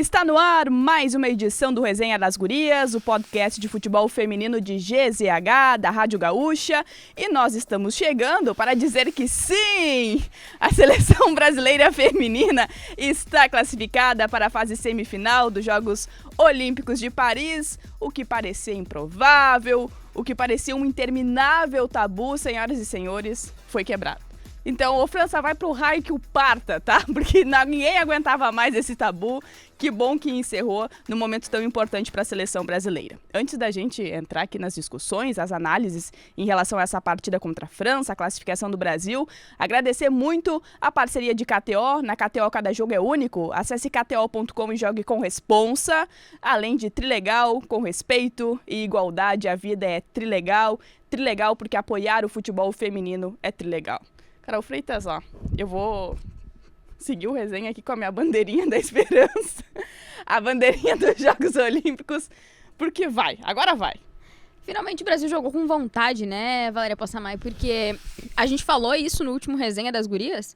Está no ar mais uma edição do Resenha das Gurias, o podcast de futebol feminino de GZH, da Rádio Gaúcha. E nós estamos chegando para dizer que sim, a seleção brasileira feminina está classificada para a fase semifinal dos Jogos Olímpicos de Paris. O que parecia improvável, o que parecia um interminável tabu, senhoras e senhores, foi quebrado. Então, ô França, vai pro raio que o parta, tá? Porque ninguém aguentava mais esse tabu. Que bom que encerrou num momento tão importante para a seleção brasileira. Antes da gente entrar aqui nas discussões, as análises em relação a essa partida contra a França, a classificação do Brasil, agradecer muito a parceria de KTO. Na KTO, cada jogo é único. Acesse kto.com e jogue com responsa. Além de trilegal, com respeito e igualdade, a vida é trilegal. Trilegal porque apoiar o futebol feminino é trilegal. Carol Freitas, ó, eu vou seguir o resenha aqui com a minha bandeirinha da esperança, a bandeirinha dos Jogos Olímpicos, porque agora vai. Finalmente o Brasil jogou com vontade, né, Valéria Possamay, porque a gente falou isso no último resenha das gurias,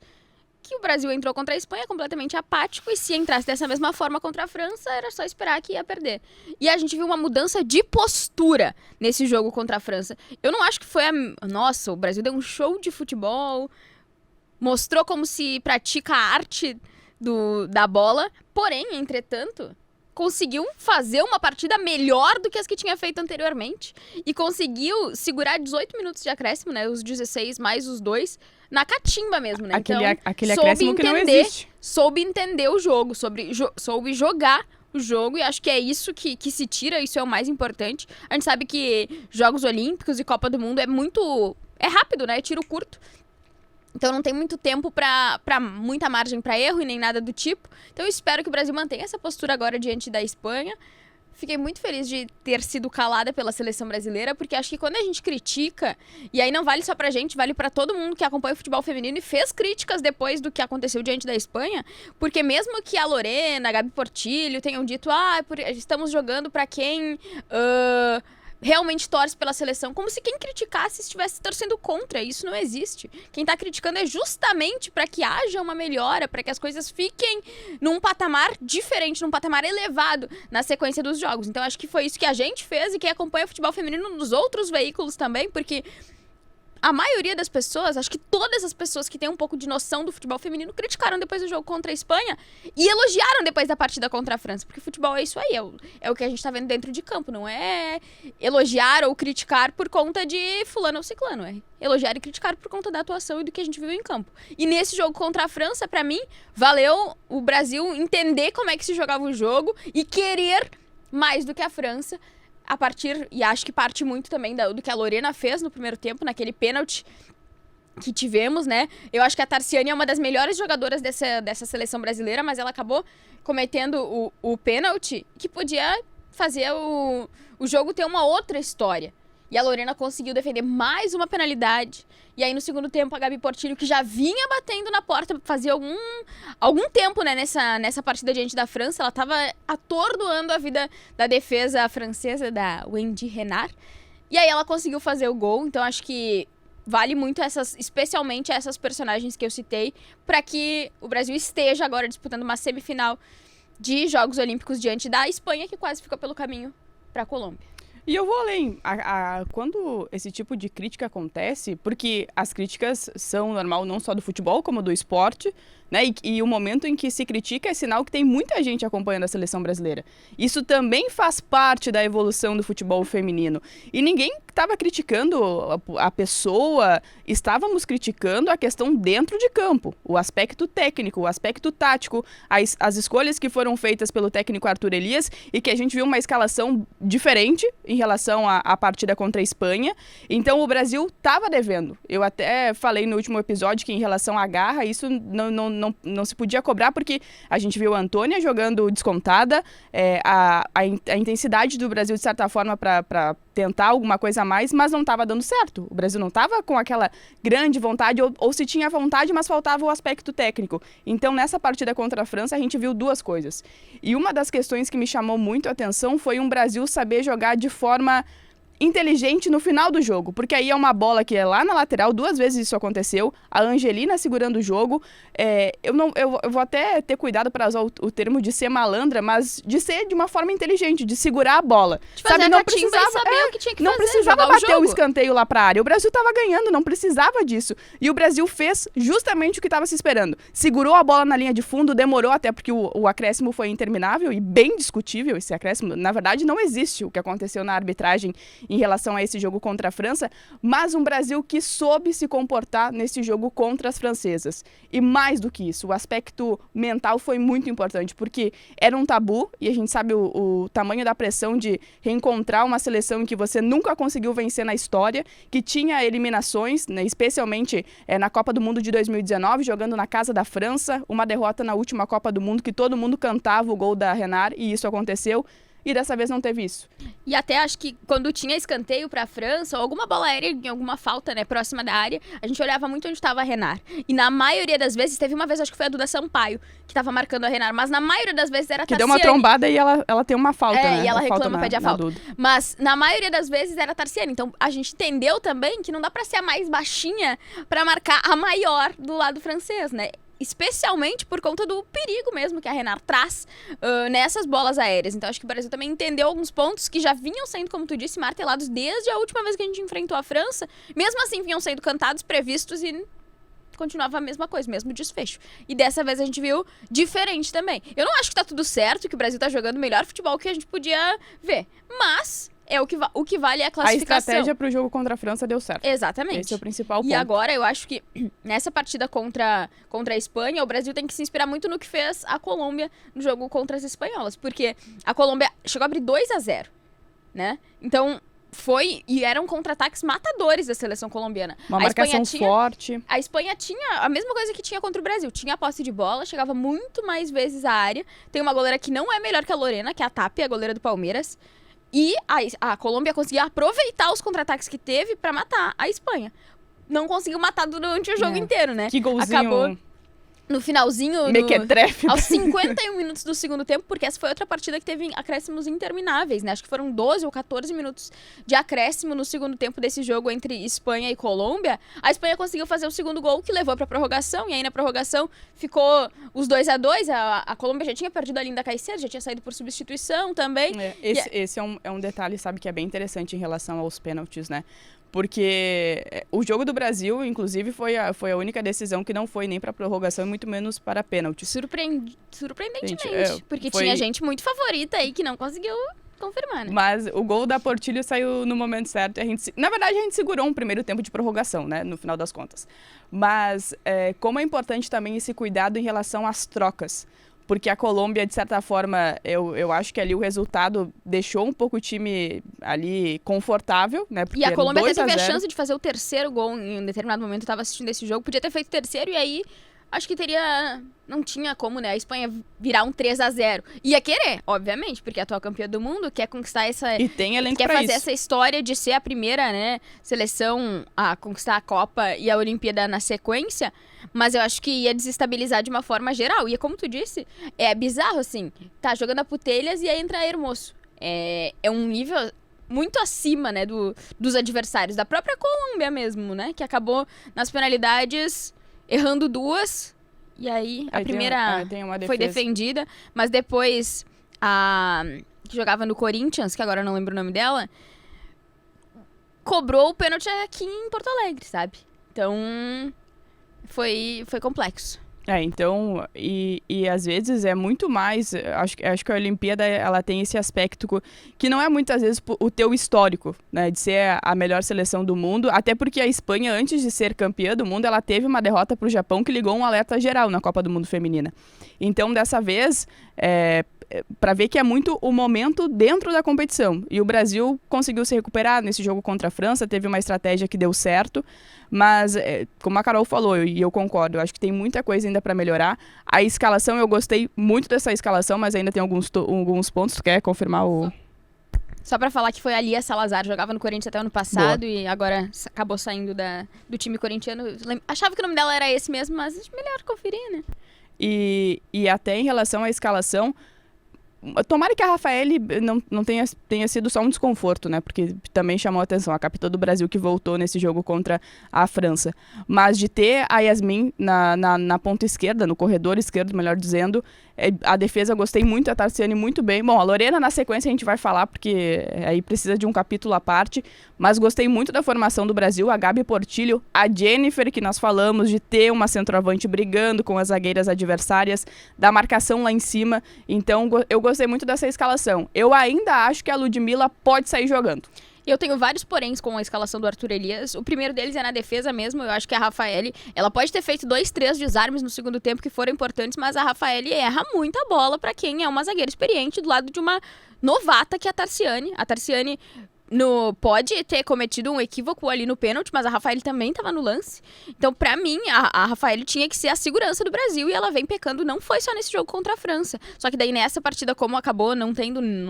que o Brasil entrou contra a Espanha completamente apático e se entrasse dessa mesma forma contra a França, era só esperar que ia perder. E a gente viu uma mudança de postura nesse jogo contra a França. Eu não acho que foi Nossa, o Brasil deu um show de futebol, mostrou como se pratica a arte da bola, porém, entretanto, conseguiu fazer uma partida melhor do que as que tinha feito anteriormente e conseguiu segurar 18 minutos de acréscimo, né, os 16 mais os 2, na catimba mesmo, né? Aquele acréscimo que não existe. Soube entender o jogo, soube jogar o jogo, e acho que é isso que se tira, isso é o mais importante. A gente sabe que Jogos Olímpicos e Copa do Mundo é rápido, né? É tiro curto. Então não tem muito tempo pra muita margem para erro e nem nada do tipo. Então eu espero que o Brasil mantenha essa postura agora diante da Espanha. Fiquei muito feliz de ter sido calada pela seleção brasileira, porque acho que quando a gente critica, e aí não vale só pra gente, vale pra todo mundo que acompanha o futebol feminino e fez críticas depois do que aconteceu diante da Espanha, porque mesmo que a Lorena, a Gabi Portillo tenham dito, estamos jogando pra quem realmente torce pela seleção, como se quem criticasse estivesse torcendo contra. Isso não existe. Quem tá criticando é justamente para que haja uma melhora, para que as coisas fiquem num patamar diferente, num patamar elevado na sequência dos jogos. Então acho que foi isso que a gente fez e quem acompanha o futebol feminino nos outros veículos também, porque a maioria das pessoas, acho que todas as pessoas que têm um pouco de noção do futebol feminino criticaram depois do jogo contra a Espanha e elogiaram depois da partida contra a França, porque futebol é isso aí, é o que a gente tá vendo dentro de campo, não é elogiar ou criticar por conta de fulano ou ciclano, é elogiar e criticar por conta da atuação e do que a gente viu em campo. E nesse jogo contra a França, pra mim, valeu o Brasil entender como é que se jogava o jogo e querer mais do que a França, e acho que parte muito também do que a Lorena fez no primeiro tempo, naquele pênalti que tivemos, né? Eu acho que a Tarciane é uma das melhores jogadoras dessa seleção brasileira, mas ela acabou cometendo o pênalti que podia fazer o jogo ter uma outra história. E a Lorena conseguiu defender mais uma penalidade. E aí, no segundo tempo, a Gabi Portillo, que já vinha batendo na porta fazia algum tempo, né, nessa partida diante da França, ela estava atordoando a vida da defesa francesa, da Wendy Renard. E aí ela conseguiu fazer o gol. Então, acho que vale muito especialmente essas personagens que eu citei, para que o Brasil esteja agora disputando uma semifinal de Jogos Olímpicos diante da Espanha, que quase ficou pelo caminho para a Colômbia. E eu vou além. Quando esse tipo de crítica acontece, porque as críticas são normal não só do futebol, como do esporte, né? E o momento em que se critica é sinal que tem muita gente acompanhando a seleção brasileira. Isso também faz parte da evolução do futebol feminino. E ninguém estava criticando a pessoa, estávamos criticando a questão dentro de campo, o aspecto técnico, o aspecto tático, as escolhas que foram feitas pelo técnico Arthur Elias e que a gente viu uma escalação diferente em relação à partida contra a Espanha. Então o Brasil estava devendo. Eu até falei no último episódio que em relação à garra, isso não se podia cobrar, porque a gente viu a Antônia jogando descontada, a intensidade do Brasil, de certa forma, para tentar alguma coisa a mais, mas não estava dando certo. O Brasil não estava com aquela grande vontade, ou se tinha vontade, mas faltava o aspecto técnico. Então, nessa partida contra a França, a gente viu duas coisas. E uma das questões que me chamou muito a atenção foi um Brasil saber jogar de forma inteligente no final do jogo, porque aí é uma bola que é lá na lateral, 2 vezes isso aconteceu, a Angelina segurando o jogo, eu vou até ter cuidado para usar o termo de ser malandra, mas de ser de uma forma inteligente, de segurar a bola. Sabe, não precisava saber o que tinha que não fazer, precisava jogar bater o escanteio lá pra área, o Brasil tava ganhando, não precisava disso, e o Brasil fez justamente o que estava se esperando, segurou a bola na linha de fundo, demorou até porque o acréscimo foi interminável e bem discutível esse acréscimo, na verdade não existe o que aconteceu na arbitragem em relação a esse jogo contra a França, mas um Brasil que soube se comportar nesse jogo contra as francesas. E mais do que isso, o aspecto mental foi muito importante, porque era um tabu, e a gente sabe o tamanho da pressão de reencontrar uma seleção em que você nunca conseguiu vencer na história, que tinha eliminações, né, especialmente na Copa do Mundo de 2019, jogando na casa da França, uma derrota na última Copa do Mundo, que todo mundo cantava o gol da Renard, e isso aconteceu. E dessa vez não teve isso. E até acho que quando tinha escanteio pra França, ou alguma bola aérea em alguma falta, né, próxima da área, a gente olhava muito onde estava a Renard. E na maioria das vezes, teve uma vez, acho que foi a Duda Sampaio, que tava marcando a Renard, mas na maioria das vezes era a Tarciane. Que deu uma trombada e ela tem uma falta, né? E ela reclama, pede a falta. Duda. Mas na maioria das vezes era a Tarciane. Então a gente entendeu também que não dá pra ser a mais baixinha pra marcar a maior do lado francês, né? Especialmente por conta do perigo mesmo que a Renard traz nessas bolas aéreas. Então acho que o Brasil também entendeu alguns pontos que já vinham sendo, como tu disse, martelados desde a última vez que a gente enfrentou a França. Mesmo assim, vinham sendo cantados, previstos e continuava a mesma coisa, mesmo desfecho. E dessa vez a gente viu diferente também. Eu não acho que tá tudo certo, que o Brasil tá jogando o melhor futebol que a gente podia ver. Mas o que vale é a classificação. A estratégia pro jogo contra a França deu certo. Exatamente. Esse é o principal ponto. E agora eu acho que nessa partida contra a Espanha, o Brasil tem que se inspirar muito no que fez a Colômbia no jogo contra as espanholas. Porque a Colômbia chegou a abrir 2-0, né? Então e eram contra-ataques matadores da seleção colombiana. Uma marcação forte. A Espanha tinha a mesma coisa que tinha contra o Brasil. Tinha a posse de bola, chegava muito mais vezes à área. Tem uma goleira que não é melhor que a Lorena, que é a Tapia, a goleira do Palmeiras. E a Colômbia conseguia aproveitar os contra-ataques que teve pra matar a Espanha. Não conseguiu matar durante o jogo inteiro, né? Que golzinho. Acabou no finalzinho, mequetrefe. aos 51 minutos do segundo tempo, porque essa foi outra partida que teve acréscimos intermináveis, né? Acho que foram 12 ou 14 minutos de acréscimo no segundo tempo desse jogo entre Espanha e Colômbia. A Espanha conseguiu fazer o segundo gol, que levou pra prorrogação, e aí na prorrogação ficou os 2-2. A Colômbia já tinha perdido a Linda Caicedo, já tinha saído por substituição também. Esse é um detalhe, sabe, que é bem interessante em relação aos pênaltis, né? Porque o jogo do Brasil, inclusive, foi a única decisão que não foi nem para prorrogação e muito menos para pênalti. Surpreendentemente, porque tinha gente muito favorita aí que não conseguiu confirmar, né? Mas o gol da Portillo saiu no momento certo. Na verdade, a gente segurou um primeiro tempo de prorrogação, né? No final das contas. Mas como é importante também esse cuidado em relação às trocas. Porque a Colômbia, de certa forma, eu acho que ali o resultado deixou um pouco o time ali confortável, né? Porque e a Colômbia até teve a chance de fazer o terceiro gol em um determinado momento. Eu estava assistindo esse jogo, podia ter feito o terceiro e aí acho que não tinha como, né? A Espanha virar um 3-0. Ia querer, obviamente, porque é a atual campeã do mundo, quer conquistar essa... E tem elenco quer pra fazer isso. essa história de ser a primeira, né, seleção a conquistar a Copa e a Olimpíada na sequência. Mas eu acho que ia desestabilizar de uma forma geral. E como tu disse, é bizarro, assim. Tá jogando a Putelhas e aí entra a Hermoso. É um nível muito acima, né, dos adversários. Da própria Colômbia mesmo, né? Que acabou nas penalidades errando 2. E aí a primeira tem uma foi defendida. Mas depois a que jogava no Corinthians, que agora eu não lembro o nome dela, cobrou o pênalti aqui em Porto Alegre, sabe? Então foi complexo. Então, e às vezes é muito mais, acho que a Olimpíada, ela tem esse aspecto que não é muitas vezes o teu histórico, né, de ser a melhor seleção do mundo, até porque a Espanha, antes de ser campeã do mundo, ela teve uma derrota para o Japão que ligou um alerta geral na Copa do Mundo Feminina. Então, dessa vez, para ver que é muito o momento dentro da competição. E o Brasil conseguiu se recuperar nesse jogo contra a França, teve uma estratégia que deu certo, mas, como a Carol falou, e eu concordo, eu acho que tem muita coisa ainda para melhorar. A escalação, eu gostei muito dessa escalação, mas ainda tem alguns pontos. Tu quer confirmar o... Só pra falar que foi a Lia Salazar, jogava no Corinthians até ano passado. Boa. E agora acabou saindo do time corintiano. Achava que o nome dela era esse mesmo, mas melhor conferir, né? E até em relação à escalação, Tomara que a Rafaele não tenha sido só um desconforto, né? Porque também chamou a atenção a capitã do Brasil que voltou nesse jogo contra a França. Mas de ter a Yasmin na ponta esquerda, no corredor esquerdo, melhor dizendo, a defesa eu gostei muito, a Tarciane muito bem. Bom, a Lorena na sequência a gente vai falar, porque aí precisa de um capítulo à parte, mas gostei muito da formação do Brasil, a Gabi Portillo, a Jennifer, que nós falamos, de ter uma centroavante brigando com as zagueiras adversárias, da marcação lá em cima. Então, eu gostei muito dessa escalação. Eu ainda acho que a Ludmilla pode sair jogando. Eu tenho vários poréns com a escalação do Arthur Elias. O primeiro deles é na defesa mesmo. Eu acho que a Rafaele, ela pode ter feito 2, 3 desarmes no segundo tempo que foram importantes, mas a Rafaele erra muita bola pra quem é uma zagueira experiente do lado de uma novata que é a Tarciane. A Tarciane pode ter cometido um equívoco ali no pênalti, mas a Rafaele também estava no lance. Então, pra mim, a Rafaele tinha que ser a segurança do Brasil e ela vem pecando, não foi só nesse jogo contra a França. Só que daí nessa partida, como acabou não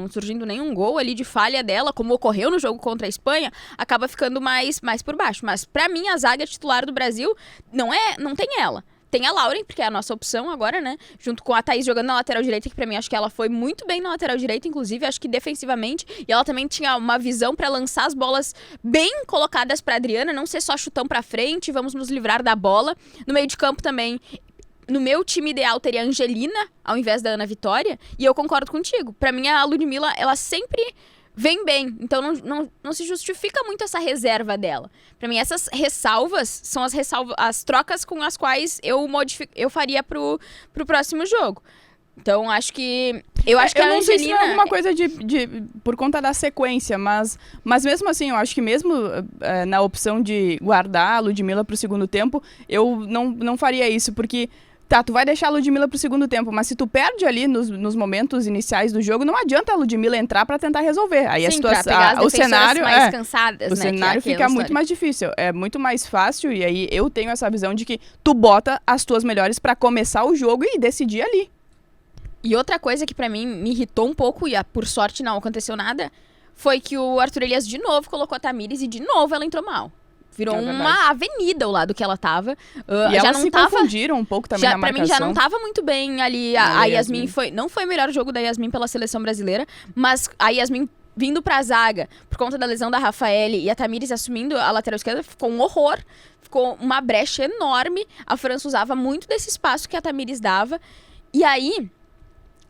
surgindo nenhum gol ali de falha dela, como ocorreu no jogo contra a Espanha, acaba ficando mais por baixo. Mas pra mim, a zaga titular do Brasil não tem ela. Tem a Lauren, porque é a nossa opção agora, né? Junto com a Thaís jogando na lateral direita, que pra mim acho que ela foi muito bem na lateral direita, inclusive, acho que defensivamente. E ela também tinha uma visão pra lançar as bolas bem colocadas pra Adriana, não ser só chutão pra frente, vamos nos livrar da bola. No meio de campo também, no meu time ideal teria a Angelina, ao invés da Ana Vitória, e eu concordo contigo. Pra mim, a Ludmilla, ela sempre vem bem, então não se justifica muito essa reserva dela. Pra mim, essas ressalvas são as trocas com as quais eu faria pro próximo jogo. Então, acho que a Angelina... Eu não sei se é alguma coisa por conta da sequência, mas mesmo assim, eu acho que mesmo na opção de guardar a Ludmilla pro segundo tempo, eu não faria isso, porque... Tá, tu vai deixar a Ludmilla pro segundo tempo, mas se tu perde ali nos momentos iniciais do jogo, não adianta a Ludmilla entrar pra tentar resolver. Aí a situação, o cenário mais cansadas, o né, cenário fica muito mais difícil. É muito mais fácil, e aí eu tenho essa visão de que tu bota as tuas melhores pra começar o jogo e decidir ali. E outra coisa que pra mim me irritou um pouco, e por sorte não aconteceu nada, foi que o Arthur Elias de novo colocou a Tamires e de novo ela entrou mal. Virou uma avenida ao lado que ela tava. E já elas se confundiram um pouco também na marcação. Pra mim já não tava muito bem ali. A Yasmin não foi o melhor jogo da Yasmin pela seleção brasileira, mas a Yasmin vindo pra zaga por conta da lesão da Rafaele e a Tamires assumindo a lateral esquerda, ficou um horror. Ficou uma brecha enorme. A França usava muito desse espaço que a Tamires dava. E aí,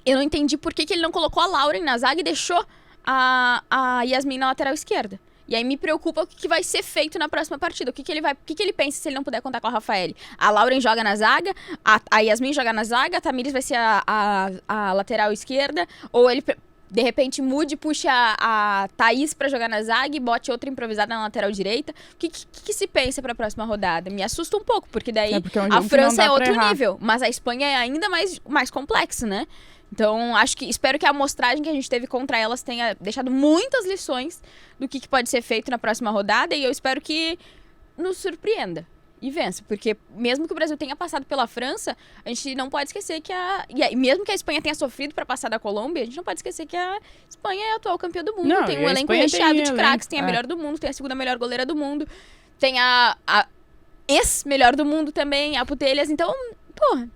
eu não entendi por que ele não colocou a Lauren na zaga e deixou a Yasmin na lateral esquerda. E aí me preocupa o que vai ser feito na próxima partida. O que ele pensa se ele não puder contar com a Rafaele? A Lauren joga na zaga, a Yasmin joga na zaga, a Tamires vai ser a lateral esquerda, ou ele de repente mude e puxa a Thaís pra jogar na zaga e bote outra improvisada na lateral direita. O que se pensa pra próxima rodada? Me assusta um pouco, porque daí porque a França é outro nível, mas a Espanha é ainda mais complexo, né? Então, espero que a amostragem que a gente teve contra elas tenha deixado muitas lições do que pode ser feito na próxima rodada, e eu espero que nos surpreenda e vença, porque mesmo que o Brasil tenha passado pela França, a gente não pode esquecer que mesmo que a Espanha tenha sofrido para passar da Colômbia, a gente não pode esquecer que a Espanha é a atual campeã do mundo, tem um elenco recheado de craques, tem a melhor do mundo, tem a segunda melhor goleira do mundo, tem a ex-melhor do mundo também, a Putelhas, então, porra,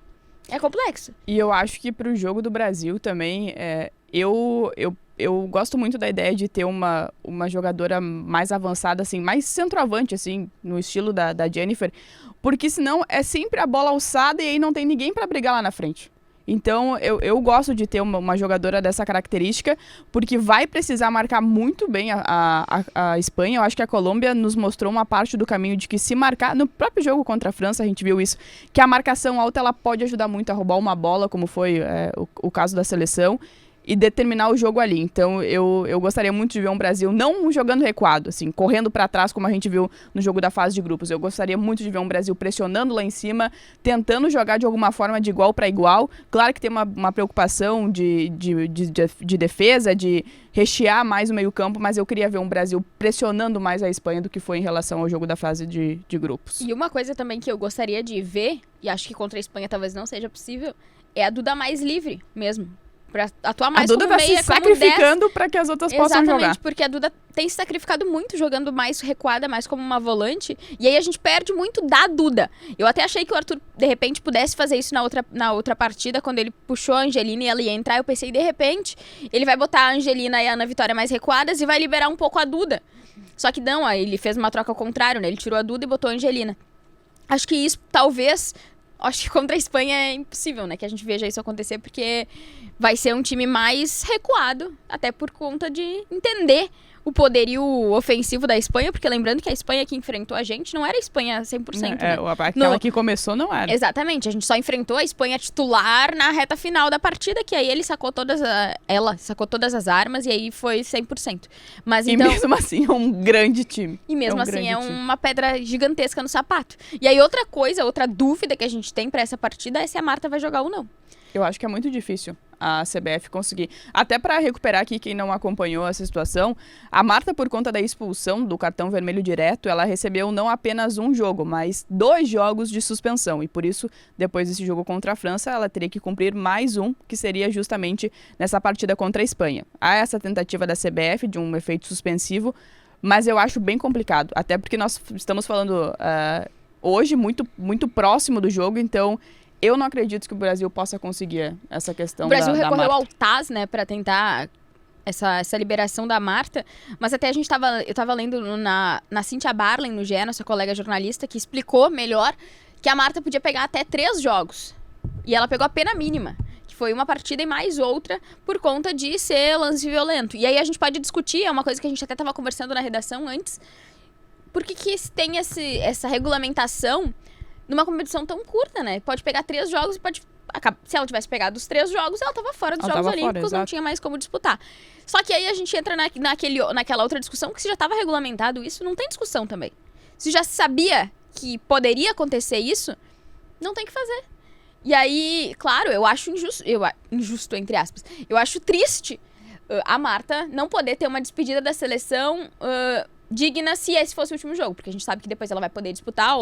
é complexo. E eu acho que pro jogo do Brasil também, eu gosto muito da ideia de ter uma jogadora mais avançada, assim, mais centroavante, assim, no estilo da Jennifer, porque senão é sempre a bola alçada e aí não tem ninguém pra brigar lá na frente. Então, eu gosto de ter uma jogadora dessa característica, porque vai precisar marcar muito bem a Espanha. Eu acho que a Colômbia nos mostrou uma parte do caminho de que se marcar... No próprio jogo contra a França, a gente viu isso, que a marcação alta ela pode ajudar muito a roubar uma bola, como foi o caso da seleção, e determinar o jogo ali. Então, eu gostaria muito de ver um Brasil não jogando recuado, assim, correndo para trás, como a gente viu no jogo da fase de grupos. Eu gostaria muito de ver um Brasil pressionando lá em cima, tentando jogar de alguma forma de igual para igual. Claro que tem uma preocupação de defesa, de rechear mais o meio-campo, mas eu queria ver um Brasil pressionando mais a Espanha do que foi em relação ao jogo da fase de grupos. E uma coisa também que eu gostaria de ver, e acho que contra a Espanha talvez não seja possível, é a Duda mais livre mesmo. pra atuar mais A Duda como tá meia, se como sacrificando pra que as outras possam jogar. Exatamente, porque a Duda tem se sacrificado muito, jogando mais recuada, mais como uma volante. E aí a gente perde muito da Duda. Eu até achei que o Arthur, de repente, pudesse fazer isso na outra partida, quando ele puxou a Angelina e ela ia entrar. Eu pensei, de repente, ele vai botar a Angelina e a Ana Vitória mais recuadas e vai liberar um pouco a Duda. Só que não, aí ele fez uma troca ao contrário, né? Ele tirou a Duda e botou a Angelina. Acho que isso, talvez... Acho que contra a Espanha é impossível, né? Que a gente veja isso acontecer, porque vai ser um time mais recuado, até por conta de entender o poderio ofensivo da Espanha, porque lembrando que a Espanha que enfrentou a gente não era a Espanha 100%, né? Aquela que começou não era. Exatamente, a gente só enfrentou a Espanha titular na reta final da partida, que aí ela sacou todas as armas e aí foi 100%. Mas então... E mesmo assim é um grande time. E mesmo assim é uma pedra gigantesca no sapato. E aí outra dúvida que a gente tem pra essa partida é se a Marta vai jogar ou não. Eu acho que é muito difícil a CBF conseguir. Até para recuperar aqui quem não acompanhou essa situação, a Marta, por conta da expulsão do cartão vermelho direto, ela recebeu não apenas um jogo, mas 2 jogos de suspensão. E por isso, depois desse jogo contra a França, ela teria que cumprir mais um, que seria justamente nessa partida contra a Espanha. Há essa tentativa da CBF de um efeito suspensivo, mas eu acho bem complicado. Até porque nós estamos falando hoje muito, muito próximo do jogo, então... Eu não acredito que o Brasil possa conseguir essa questão da Marta. O Brasil recorreu ao TAS, né, pra tentar essa liberação da Marta, mas até eu tava lendo na Cynthia Barlen, no GE, nossa colega jornalista, que explicou melhor que a Marta podia pegar até 3 jogos. E ela pegou a pena mínima, que foi uma partida e mais outra, por conta de ser lance violento. E aí a gente pode discutir, é uma coisa que a gente até tava conversando na redação antes, por que tem essa regulamentação numa competição tão curta, né? Pode pegar 3 jogos e se ela tivesse pegado os 3 jogos, ela tava fora dos Jogos Olímpicos, não tinha mais como disputar. Só que aí a gente entra naquela outra discussão, que se já estava regulamentado isso, não tem discussão também. Se já sabia que poderia acontecer isso, não tem que fazer. E aí, claro, eu acho injusto, entre aspas, eu acho triste a Marta não poder ter uma despedida da seleção... digna se esse fosse o último jogo, porque a gente sabe que depois ela vai poder disputar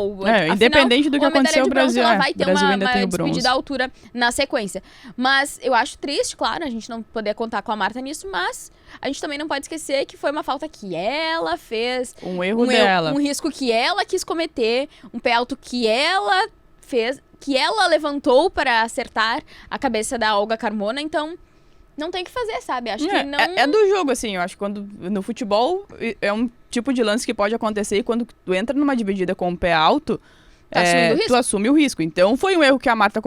independente do que acontecer, o Brasil ela vai ter uma despedida à altura na sequência. Mas eu acho triste, claro, a gente não poder contar com a Marta nisso, mas a gente também não pode esquecer que foi uma falta que ela fez, um erro dela, um risco que ela quis cometer, um pé alto que ela fez, que ela levantou para acertar a cabeça da Olga Carmona, então não tem o que fazer, sabe? Acho que não... É do jogo, assim, eu acho que quando no futebol é um tipo de lance que pode acontecer e quando tu entra numa dividida com o pé alto, tu assume o risco. Então foi um erro que a Marta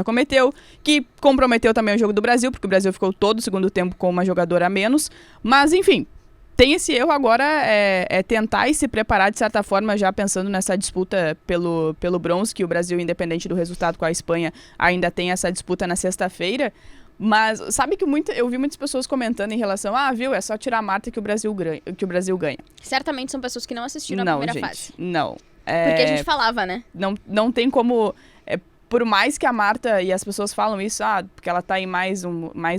cometeu, que comprometeu também o jogo do Brasil, porque o Brasil ficou todo o segundo tempo com uma jogadora a menos. Mas, enfim, tem esse erro agora, é tentar e se preparar de certa forma, já pensando nessa disputa pelo bronze, que o Brasil, independente do resultado com a Espanha, ainda tem essa disputa na sexta-feira. Mas sabe que eu vi muitas pessoas comentando em relação viu, é só tirar a Marta que o Brasil ganha. Certamente são pessoas que não assistiram a primeira fase. Não, porque a gente falava, né? Não tem como... por mais que a Marta, e as pessoas falam isso, porque ela está em mais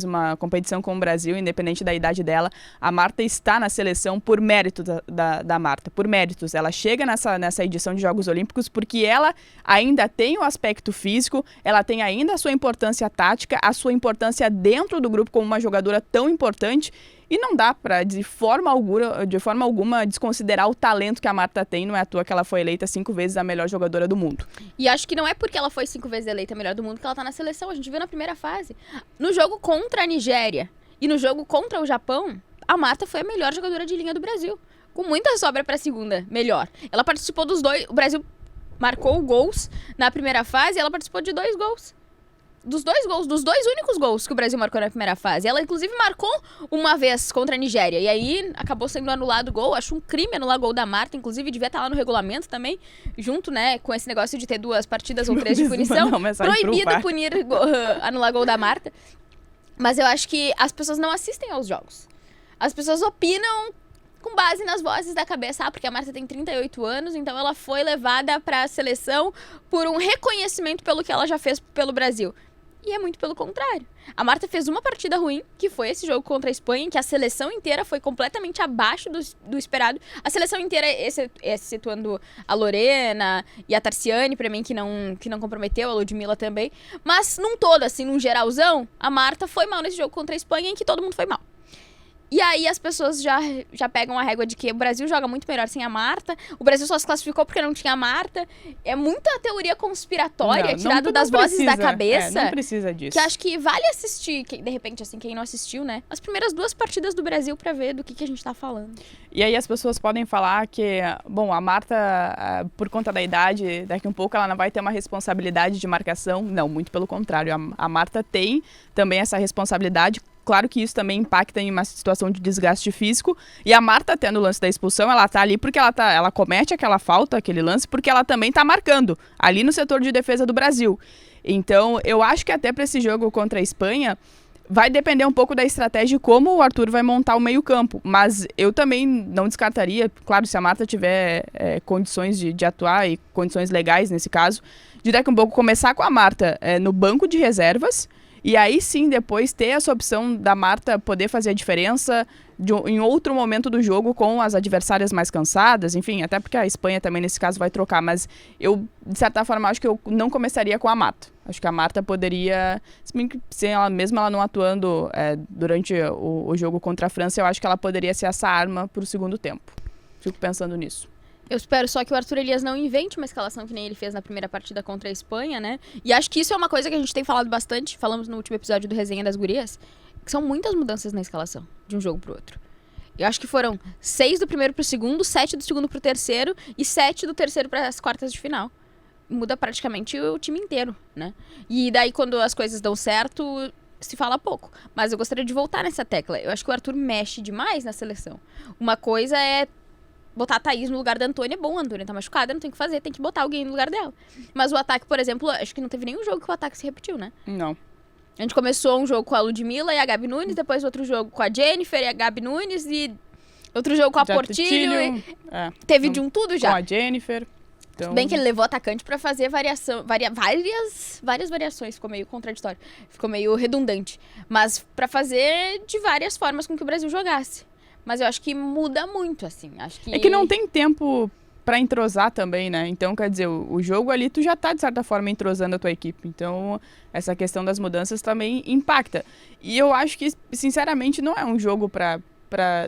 uma competição com o Brasil, independente da idade dela, a Marta está na seleção por mérito da Marta, por méritos. Ela chega nessa edição de Jogos Olímpicos porque ela ainda tem o aspecto físico, ela tem ainda a sua importância tática, a sua importância dentro do grupo como uma jogadora tão importante. E não dá pra, de forma alguma, desconsiderar o talento que a Marta tem. Não é à toa que ela foi eleita 5 vezes a melhor jogadora do mundo. E acho que não é porque ela foi 5 vezes eleita a melhor do mundo que ela tá na seleção. A gente viu na primeira fase. No jogo contra a Nigéria e no jogo contra o Japão, a Marta foi a melhor jogadora de linha do Brasil. Com muita sobra pra segunda, melhor. Ela participou dos 2... O Brasil marcou gols na primeira fase e ela participou de 2 gols. Dos 2 gols, dos 2 únicos gols que o Brasil marcou na primeira fase. Ela, inclusive, marcou uma vez contra a Nigéria. E aí, acabou sendo anulado o gol. Acho um crime anular o gol da Marta. Inclusive, devia estar lá no regulamento também. Junto, né, com esse negócio de ter 2 partidas ou 3 de punição. Proibido anular gol da Marta. Mas eu acho que as pessoas não assistem aos jogos. As pessoas opinam com base nas vozes da cabeça. Porque a Marta tem 38 anos, então ela foi levada para a seleção por um reconhecimento pelo que ela já fez pelo Brasil. E é muito pelo contrário. A Marta fez uma partida ruim, que foi esse jogo contra a Espanha, em que a seleção inteira foi completamente abaixo do esperado. A seleção inteira, excetuando a Lorena e a Tarciane, pra mim, que não comprometeu, a Ludmilla também. Mas, num todo, assim, num geralzão, a Marta foi mal nesse jogo contra a Espanha, em que todo mundo foi mal. E aí as pessoas já pegam a régua de que o Brasil joga muito melhor sem a Marta, o Brasil só se classificou porque não tinha a Marta. É muita teoria conspiratória, tirada das vozes da cabeça. Não precisa disso. Que acho que vale assistir, de repente, assim, quem não assistiu, né? As primeiras 2 partidas do Brasil pra ver do que a gente tá falando. E aí as pessoas podem falar que, bom, a Marta, por conta da idade, daqui um pouco ela não vai ter uma responsabilidade de marcação. Não, muito pelo contrário. A Marta tem também essa responsabilidade. Claro que isso também impacta em uma situação de desgaste físico. E a Marta, até no lance da expulsão, ela tá ali porque ela comete aquela falta, aquele lance, porque ela também tá marcando ali no setor de defesa do Brasil. Então, eu acho que até para esse jogo contra a Espanha, vai depender um pouco da estratégia de como o Arthur vai montar o meio-campo. Mas eu também não descartaria, claro, se a Marta tiver condições de atuar e condições legais nesse caso, de daqui um pouco começar com a Marta no banco de reservas. E aí sim, depois ter essa opção da Marta poder fazer a diferença em outro momento do jogo com as adversárias mais cansadas, enfim, até porque a Espanha também nesse caso vai trocar, mas eu, de certa forma, acho que eu não começaria com a Marta. Acho que a Marta poderia, mesmo ela não atuando durante o jogo contra a França, eu acho que ela poderia ser essa arma para o segundo tempo. Fico pensando nisso. Eu espero só que o Arthur Elias não invente uma escalação que nem ele fez na primeira partida contra a Espanha, né? E acho que isso é uma coisa que a gente tem falado bastante, falamos no último episódio do Resenha das Gurias, que são muitas mudanças na escalação, de um jogo pro outro. Eu acho que foram 6 do primeiro pro segundo, 7 do segundo pro terceiro e 7 do terceiro para as quartas de final. Muda praticamente o time inteiro, né? E daí quando as coisas dão certo, se fala pouco. Mas eu gostaria de voltar nessa tecla. Eu acho que o Arthur mexe demais na seleção. Uma coisa é botar a Thaís no lugar da Antônia. Bom, a Antônia tá machucada, não tem o que fazer, tem que botar alguém no lugar dela. Mas o ataque, por exemplo, acho que não teve nenhum jogo que o ataque se repetiu, né? Não. A gente começou um jogo com a Ludmilla e a Gabi Nunes, depois outro jogo com a Jennifer e a Gabi Nunes, e outro jogo com a Portilho. Teve de um tudo já. Com a Jennifer. Então... Bem que ele levou o atacante pra fazer várias variações, ficou meio contraditório, ficou meio redundante. Mas pra fazer de várias formas com que o Brasil jogasse. Mas eu acho que muda muito, assim. Acho que... É que não tem tempo pra entrosar também, né? Então, quer dizer, o jogo ali, tu já tá, de certa forma, entrosando a tua equipe. Então, essa questão das mudanças também impacta. E eu acho que, sinceramente, não é um jogo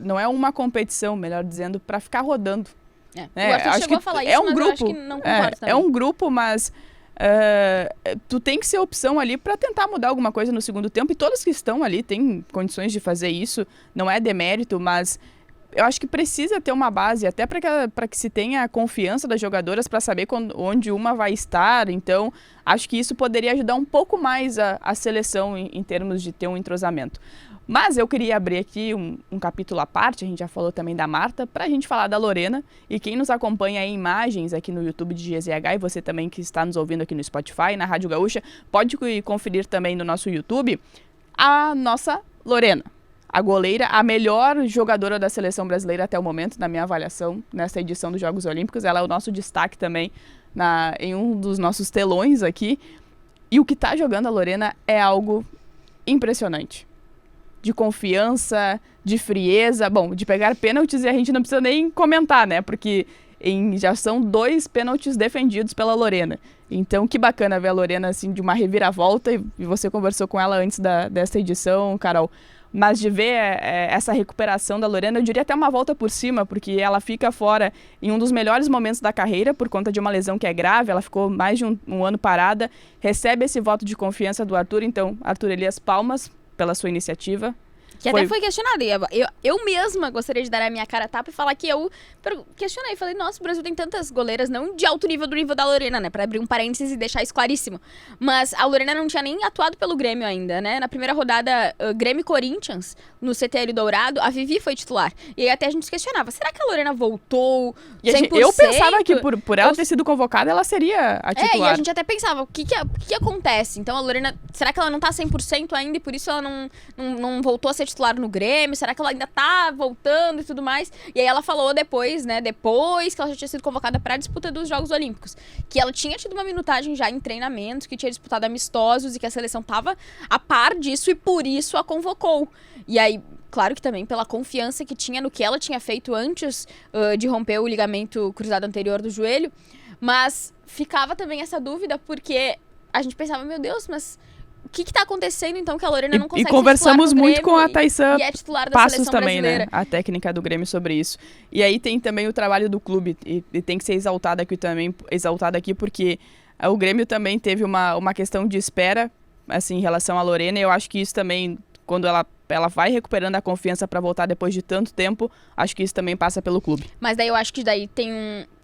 não é uma competição, melhor dizendo, pra ficar rodando. O Arthur chegou a falar isso, mas eu acho que não concordo também. É um grupo, mas... tu tem que ser opção ali para tentar mudar alguma coisa no segundo tempo, e todos que estão ali têm condições de fazer isso, não é demérito, mas eu acho que precisa ter uma base, até para que se tenha a confiança das jogadoras para saber onde uma vai estar. Então acho que isso poderia ajudar um pouco mais a seleção em termos de ter um entrosamento. Mas eu queria abrir aqui um capítulo à parte, a gente já falou também da Marta, para a gente falar da Lorena. E quem nos acompanha em imagens aqui no YouTube de GZH, e você também que está nos ouvindo aqui no Spotify, na Rádio Gaúcha, pode conferir também no nosso YouTube a nossa Lorena, a goleira, a melhor jogadora da seleção brasileira até o momento, na minha avaliação, nessa edição dos Jogos Olímpicos. Ela é o nosso destaque também em um dos nossos telões aqui. E o que está jogando a Lorena é algo impressionante. De confiança, de frieza. Bom, de pegar pênaltis a gente não precisa nem comentar, né? Porque já são 2 pênaltis defendidos pela Lorena. Então, que bacana ver a Lorena, assim, de uma reviravolta. E você conversou com ela antes dessa edição, Carol. Mas de ver essa recuperação da Lorena, eu diria até uma volta por cima, porque ela fica fora em um dos melhores momentos da carreira, por conta de uma lesão que é grave. Ela ficou mais de um ano parada. Recebe esse voto de confiança do Arthur. Então, Arthur Elias, palmas pela sua iniciativa. Que até foi questionada. Eu mesma gostaria de dar a minha cara a tapa e falar que eu questionei. Falei, nossa, o Brasil tem tantas goleiras, não de alto nível do nível da Lorena, né? Pra abrir um parênteses e deixar isso claríssimo. Mas a Lorena não tinha nem atuado pelo Grêmio ainda, né? Na primeira rodada, Grêmio Corinthians, no CTL Dourado, a Vivi foi titular. E aí até a gente se questionava, será que a Lorena voltou 100%? Eu pensava que por ela ter sido convocada, ela seria a titular. E a gente até pensava, o que acontece? Então a Lorena, será que ela não tá 100% ainda e por isso ela não voltou a ser titular? titular no Grêmio? Será que ela ainda tá voltando e tudo mais? E aí ela falou depois, né, depois que ela já tinha sido convocada para a disputa dos Jogos Olímpicos, que ela tinha tido uma minutagem já em treinamentos, que tinha disputado amistosos e que a seleção tava a par disso e por isso a convocou. E aí, claro que também pela confiança que tinha no que ela tinha feito antes de romper o ligamento cruzado anterior do joelho, mas ficava também essa dúvida porque a gente pensava, meu Deus, mas o que tá acontecendo então que a Lorena não consegue E conversamos ser titular no muito com a Grêmio Tayssan e é titular da Passos seleção também, brasileira? né? A técnica do Grêmio sobre isso. E aí tem também o trabalho do clube e tem que ser exaltado aqui porque o Grêmio também teve uma questão de espera assim, em relação à Lorena, e eu acho que isso também, quando ela vai recuperando a confiança para voltar depois de tanto tempo, acho que isso também passa pelo clube. Mas daí eu acho que daí tem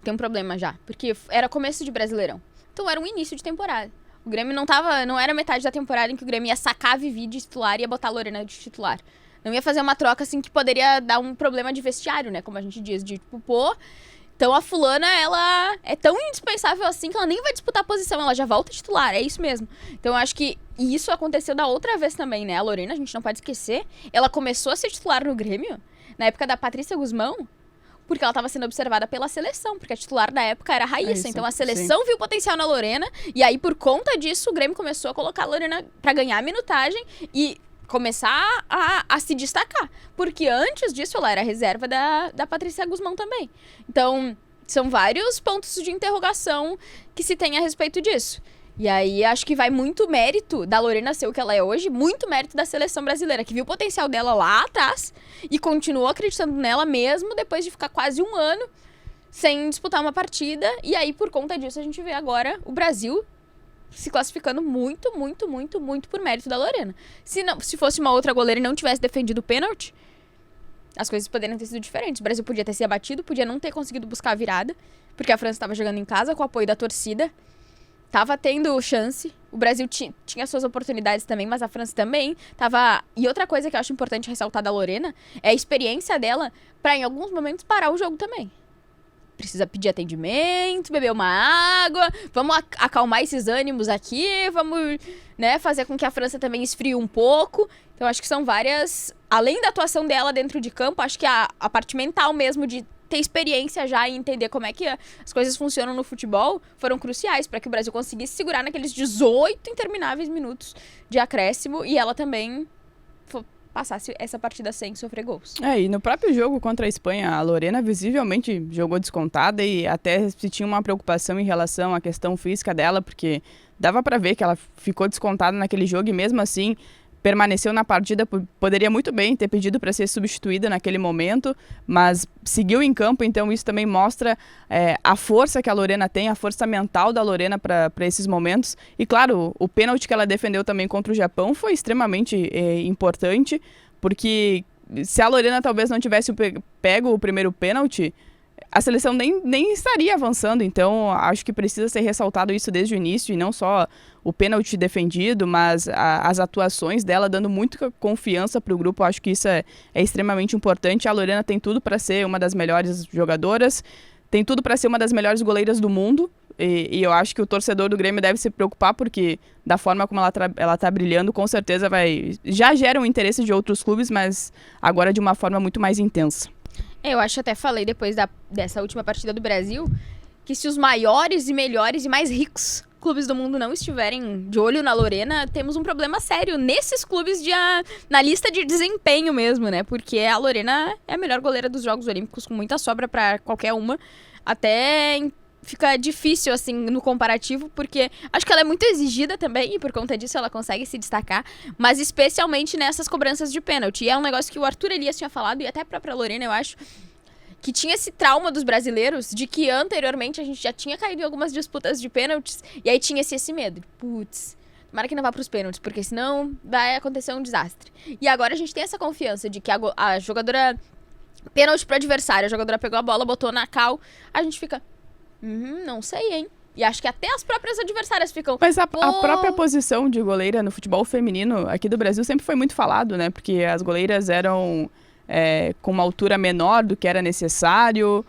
um problema já, porque era começo de Brasileirão. Então era um início de temporada. O Grêmio não era metade da temporada em que o Grêmio ia sacar a Vivi de titular e ia botar a Lorena de titular. Não ia fazer uma troca assim que poderia dar um problema de vestiário, né, como a gente diz, de tipo, pô, então a fulana, ela é tão indispensável assim que ela nem vai disputar a posição, ela já volta titular, é isso mesmo. Então eu acho que isso aconteceu da outra vez também, né? A Lorena, a gente não pode esquecer, ela começou a ser titular no Grêmio na época da Patrícia Guzmão, porque ela estava sendo observada pela seleção, porque a titular da época era a Raíssa. Então a seleção viu potencial na Lorena, e aí por conta disso o Grêmio começou a colocar a Lorena pra ganhar a minutagem e começar a se destacar. Porque antes disso ela era reserva da Patrícia Guzmão também. Então são vários pontos de interrogação que se tem a respeito disso. E aí acho que vai muito mérito da Lorena ser o que ela é hoje, muito mérito da seleção brasileira, que viu o potencial dela lá atrás e continuou acreditando nela mesmo depois de ficar quase um ano sem disputar uma partida. E aí, por conta disso, a gente vê agora o Brasil se classificando muito, muito, muito, muito por mérito da Lorena. Se fosse uma outra goleira e não tivesse defendido o pênalti, as coisas poderiam ter sido diferentes. O Brasil podia ter se abatido, podia não ter conseguido buscar a virada, porque a França estava jogando em casa com o apoio da torcida. Tava tendo chance, o Brasil tinha suas oportunidades também, mas a França também tava... E outra coisa que eu acho importante ressaltar da Lorena é a experiência dela pra, em alguns momentos, parar o jogo também. Precisa pedir atendimento, beber uma água, vamos acalmar esses ânimos aqui, vamos, né, fazer com que a França também esfrie um pouco. Então, acho que são várias... Além da atuação dela dentro de campo, acho que a parte mental mesmo de ter experiência já e entender como é que as coisas funcionam no futebol foram cruciais para que o Brasil conseguisse segurar naqueles 18 intermináveis minutos de acréscimo e ela também passasse essa partida sem sofrer gols. E no próprio jogo contra a Espanha, a Lorena visivelmente jogou descontada e até se tinha uma preocupação em relação à questão física dela, porque dava para ver que ela ficou descontada naquele jogo e mesmo assim permaneceu na partida, poderia muito bem ter pedido para ser substituída naquele momento, mas seguiu em campo, então isso também mostra a força que a Lorena tem, a força mental da Lorena para esses momentos. E claro, o pênalti que ela defendeu também contra o Japão foi extremamente importante, porque se a Lorena talvez não tivesse pego o primeiro pênalti, a seleção nem estaria avançando, então acho que precisa ser ressaltado isso desde o início, e não só o pênalti defendido, mas as atuações dela dando muita confiança para o grupo. Acho que isso é extremamente importante. A Lorena tem tudo para ser uma das melhores jogadoras, tem tudo para ser uma das melhores goleiras do mundo, e eu acho que o torcedor do Grêmio deve se preocupar, porque da forma como ela está brilhando, com certeza já gera um interesse de outros clubes, mas agora de uma forma muito mais intensa. Eu acho que até falei depois dessa última partida do Brasil que se os maiores e melhores e mais ricos clubes do mundo não estiverem de olho na Lorena, temos um problema sério nesses clubes na lista de desempenho mesmo, né? Porque a Lorena é a melhor goleira dos Jogos Olímpicos, com muita sobra para qualquer uma. Até fica difícil, assim, no comparativo, porque acho que ela é muito exigida também, e por conta disso ela consegue se destacar, mas especialmente nessas cobranças de pênalti. E é um negócio que o Arthur Elias tinha falado, e até a própria Lorena, eu acho, que tinha esse trauma dos brasileiros, de que anteriormente a gente já tinha caído em algumas disputas de pênaltis, e aí tinha esse medo, putz, tomara que não vá pros pênaltis, porque senão vai acontecer um desastre. E agora a gente tem essa confiança de que a jogadora... Pênalti pro adversário, a jogadora pegou a bola, botou na cal, a gente fica... não sei, hein? E acho que até as próprias adversárias ficam... Mas a própria posição de goleira no futebol feminino aqui do Brasil sempre foi muito falado, né? Porque as goleiras eram com uma altura menor do que era necessário.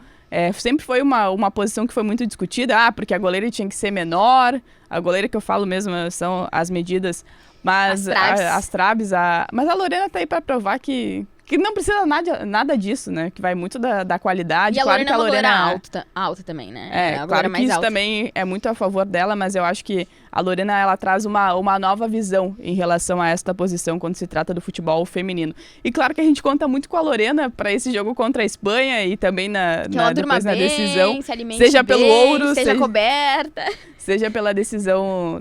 Sempre foi uma posição que foi muito discutida. Porque a goleira tinha que ser menor. A goleira que eu falo mesmo são as medidas Mas As traves. mas a Lorena tá aí pra provar que não precisa nada disso, né? Que vai muito da qualidade. E a Claro Lorena que a Lorena é uma goleira alta também, né? A claro goleira que mais isso alta. também é muito a favor dela, mas eu acho que a Lorena ela traz uma nova visão em relação a esta posição quando se trata do futebol feminino. E claro que a gente conta muito com a Lorena para esse jogo contra a Espanha e também Que ela durma depois na bem, decisão. se alimente Seja bem, pelo ouro, seja coberta. seja pela decisão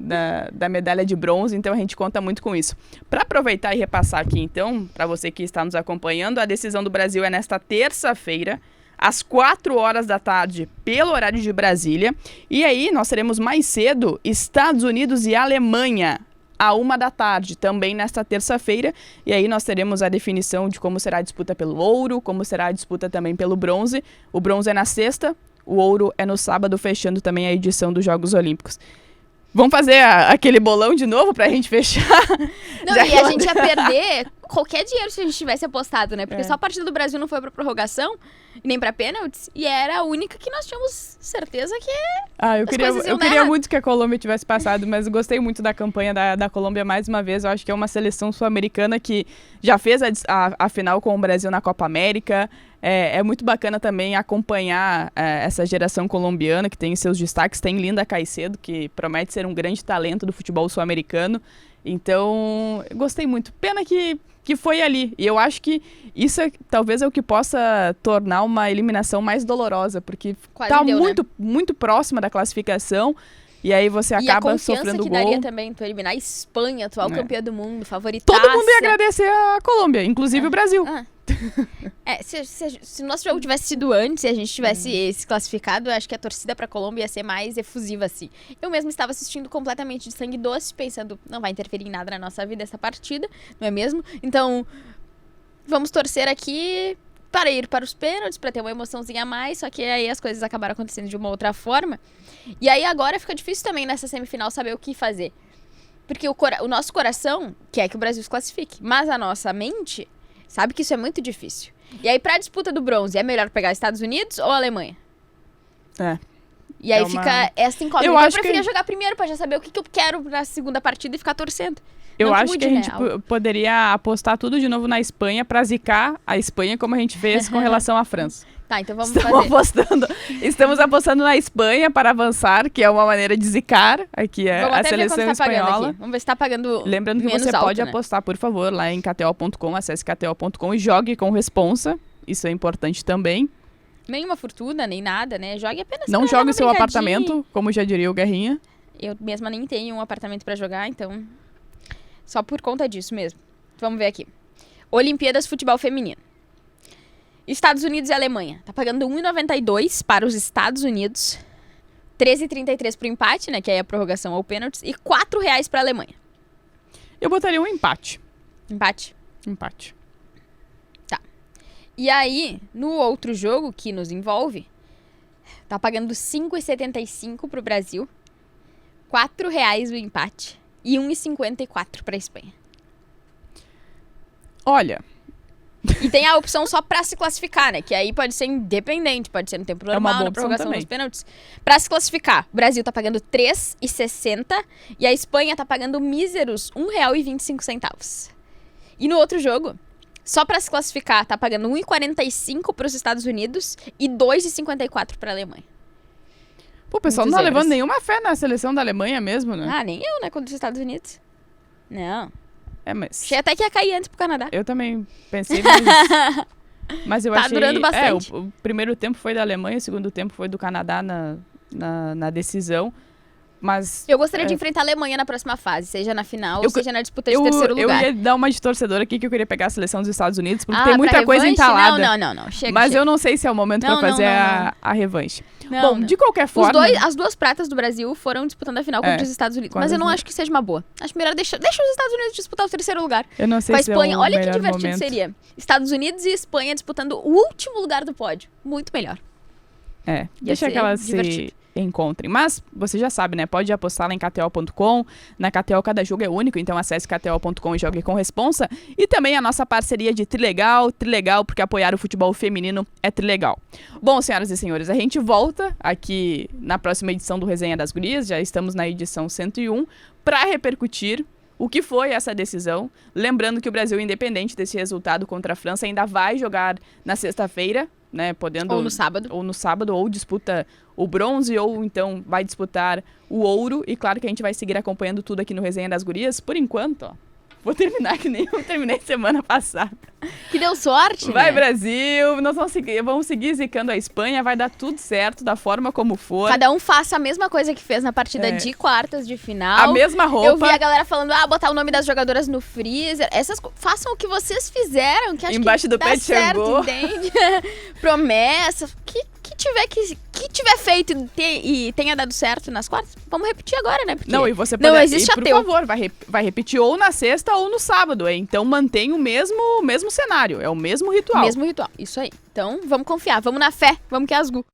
da medalha de bronze, então a gente conta muito com isso. Para aproveitar e repassar aqui, então, para você que está nos acompanhando, a decisão do Brasil é nesta terça-feira, às 4 horas da tarde, pelo horário de Brasília. E aí nós teremos mais cedo Estados Unidos e Alemanha, à 1 da tarde, também nesta terça-feira. E aí nós teremos a definição de como será a disputa pelo ouro, como será a disputa também pelo bronze. O bronze é na sexta, o ouro é no sábado, fechando também a edição dos Jogos Olímpicos. Vamos fazer aquele bolão de novo pra gente fechar? Não, e a gente ia perder qualquer dinheiro se a gente tivesse apostado, né? Porque só a partida do Brasil não foi pra prorrogação, nem pra pênaltis, e era a única que nós tínhamos certeza que eu queria muito que a Colômbia tivesse passado, mas gostei muito da campanha da Colômbia mais uma vez. Eu acho que é uma seleção sul-americana que já fez a final com o Brasil na Copa América. É muito bacana também acompanhar essa geração colombiana que tem seus destaques. Tem Linda Caicedo, que promete ser um grande talento do futebol sul-americano. Então, eu gostei muito. Pena que foi ali. E eu acho que isso talvez é o que possa tornar uma eliminação mais dolorosa, porque está muito próxima da classificação. E aí você acaba sofrendo gol. E a confiança que daria também tu eliminar a Espanha, atual campeã do mundo, favoritaça. Todo mundo ia agradecer a Colômbia, inclusive o Brasil. Se o nosso jogo tivesse sido antes e a gente tivesse se classificado, eu acho que a torcida pra Colômbia ia ser mais efusiva, assim. Eu mesmo estava assistindo completamente de sangue doce, pensando, não vai interferir em nada na nossa vida essa partida, não é mesmo? Então, vamos torcer aqui para ir para os pênaltis, para ter uma emoçãozinha a mais, só que aí as coisas acabaram acontecendo de uma outra forma. E aí agora fica difícil também nessa semifinal saber o que fazer. Porque o nosso coração quer que o Brasil se classifique, mas a nossa mente sabe que isso é muito difícil. E aí pra disputa do bronze, é melhor pegar Estados Unidos ou Alemanha? E aí fica essa incógnita. Eu preferia jogar primeiro pra já saber o que eu quero na segunda partida e ficar torcendo. Eu acho que a gente poderia apostar tudo de novo na Espanha pra zicar a Espanha como a gente fez com relação à França. Tá, então vamos fazer. Estamos apostando na Espanha para avançar, que é uma maneira de zicar aqui a seleção espanhola. Vamos ver se tá pagando. Lembrando que menos você alto, pode né? apostar, por favor, lá em kto.com, acesse kto.com e jogue com responsa. Isso é importante também. Nenhuma fortuna, nem nada, né? Jogue apenas Não jogue o seu apartamento, como já diria o Guerrinha. Eu mesma nem tenho um apartamento pra jogar, então só por conta disso mesmo. Vamos ver aqui. Olimpíadas Futebol Feminino. Estados Unidos e Alemanha. Tá pagando 1,92 para os Estados Unidos, 13,33 pro empate, né, que aí é a prorrogação ou pênaltis, e R$4 pra Alemanha. Eu botaria um empate. Empate? Empate. Tá. E aí, no outro jogo que nos envolve, tá pagando 5,75 pro Brasil, R$4 o empate e 1,54 pra Espanha. Olha... E tem a opção só pra se classificar, né? Que aí pode ser independente, pode ser no tempo normal, na prorrogação, nos pênaltis. Pra se classificar, o Brasil tá pagando R$3,60 e a Espanha tá pagando míseros R$1,25. E no outro jogo, só pra se classificar, tá pagando R$1,45 pros Estados Unidos e R$2,54 pra Alemanha. Pô, o pessoal não tá levando nenhuma fé na seleção da Alemanha mesmo, né? Ah, nem eu, né? Contra os Estados Unidos. Não. Mas... Achei até que ia cair antes pro Canadá. Eu também pensei, mas eu tá achei... Tá durando bastante. O primeiro tempo foi da Alemanha, o segundo tempo foi do Canadá na decisão. Mas... Eu gostaria de enfrentar a Alemanha na próxima fase, seja na final ou seja na disputa de terceiro lugar. Eu ia dar uma de torcedora aqui que eu queria pegar a seleção dos Estados Unidos, porque tem muita coisa entalada. Não. Chega, mas eu não sei se é o momento pra fazer a revanche. Bom, de qualquer forma... As duas pratas do Brasil foram disputando a final contra os Estados Unidos. Mas eu não acho que seja uma boa. Acho melhor deixa os Estados Unidos disputar o terceiro lugar. Eu não sei com a se Espanha. é o Olha que divertido momento. Seria. Estados Unidos e Espanha disputando o último lugar do pódio. Muito melhor. Deixa que elas se encontrem. Mas você já sabe, né? Pode apostar lá em kto.com. Na KTO cada jogo é único, então acesse kto.com e jogue com responsa. E também a nossa parceria de Trilegal, porque apoiar o futebol feminino é Trilegal. Bom, senhoras e senhores, a gente volta aqui na próxima edição do Resenha das Gurias, já estamos na edição 101, para repercutir o que foi essa decisão. Lembrando que o Brasil, independente desse resultado contra a França, ainda vai jogar na sexta-feira, né, podendo... Ou no sábado. Ou no sábado, ou disputa o bronze, ou então vai disputar o ouro. E claro que a gente vai seguir acompanhando tudo aqui no Resenha das Gurias. Por enquanto, ó, vou terminar que nem eu terminei semana passada. Que deu sorte, Vai, né? Brasil! Nós vamos seguir zicando a Espanha, vai dar tudo certo, da forma como for. Cada um faça a mesma coisa que fez na partida de quartas de final. A mesma roupa. Eu vi a galera falando, botar o nome das jogadoras no freezer. Façam o que vocês fizeram, que acho Embaixo que do dá pé de certo, Xangô. entende? Promessa. Que tiver feito e tenha dado certo nas quartas, vamos repetir agora, né? Porque Não, e você não pode, existe e, por ateu. favor, vai repetir ou na sexta ou no sábado, hein? Então mantém o mesmo cenário, é o mesmo ritual. Mesmo ritual, isso aí. Então, vamos confiar, vamos na fé, vamos que é as gu.